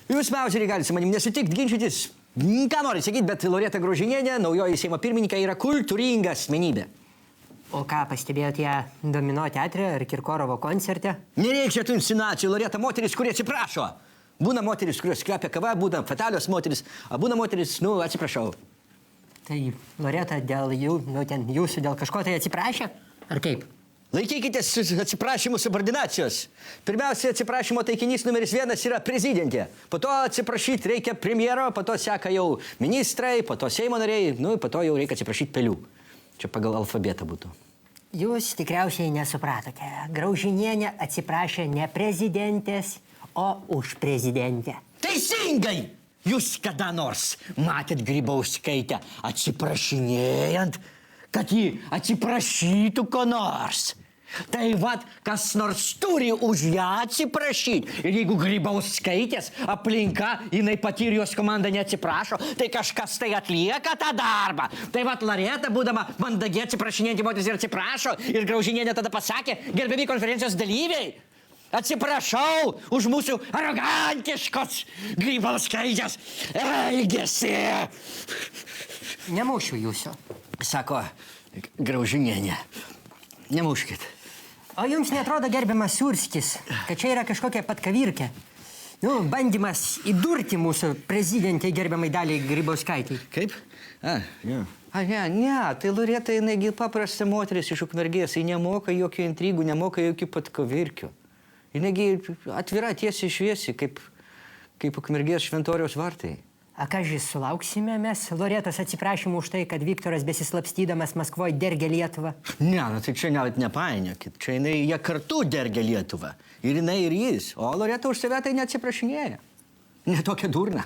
Jūs, Mauzerį, galite su manim nesutikti, ginčytis, ką nori sakyti, bet Loreta Graužinienė, naujoji Seimo pirmininkė, yra kultūringa asmenybė. O ką, pastebėjot ją Domino teatre ar Kirkorovo koncerte? Nereikia tų insinuacijų, Loreta, moteris, kurie atsiprašo. Būna moteris, kurios kvepia kava, būna fatalios moteris, o būna moteris, atsiprašau. Tai Loreta dėl jūsų dėl kažko tai atsiprašė? Ar kaip? Laikykitės atsiprašymų subordinacijos. Pirmiausia, atsiprašymo taikinys numeris 1 yra prezidentė. Po to atsiprašyti reikia premjero, po to seka jau ministrai, po to Seimo nariai, po to jau reikia atsiprašyti pelių. Čia pagal alfabetą būtų. Jūs tikriausiai nesupratote. Graužinienė atsiprašė ne prezidentės, o už prezidentę. Teisingai! Jūs kada nors matėt Grybauskaitę atsiprašinėjant, kad ji atsiprašytų ko nors? Tai vat, kas nors turi už ją atsiprašyti. Ir jeigu Grybauskaitės aplinka, jinai pati ir jos komanda neatsiprašo, tai kažkas tai atlieka tą darbą. Tai vat Loreta, būdama mandagiai atsiprašinėjantį moteris ir atsiprašo. Ir Graužinienė tada pasakė, gerbiami konferencijos dalyviai, atsiprašau už mūsų arogantiškos Grybauskaitės elgesį. Nemušiu jūsų. Sako Graužinienė, nemuškit. O jums netrodo, gerbiamas Surskis, kad čia yra kažkokia patkavirkė? Bandymas įdurti mūsų prezidentei gerbiamai Daliai Grybauskaitai. Kaip? Ne, tai Loreta, jinai paprasta moteris iš Ukmergės, ji nemoka jokių intrigų, nemoka jokių patkavirkių. Jinai atvira tiesiai šviesi, kaip Ukmergės Šventoriaus vartai. A kažkai sulauksime mes Loretos atsiprašymų už tai, kad Viktoras besislapstydamas Maskvoje dergia Lietuvą? Ne, tai čia net nepainiokit. Čia jie kartu dergia Lietuvą. Ir jinai, ir jis. O Loreta už save tai neatsiprašinėja. Ne tokia durna.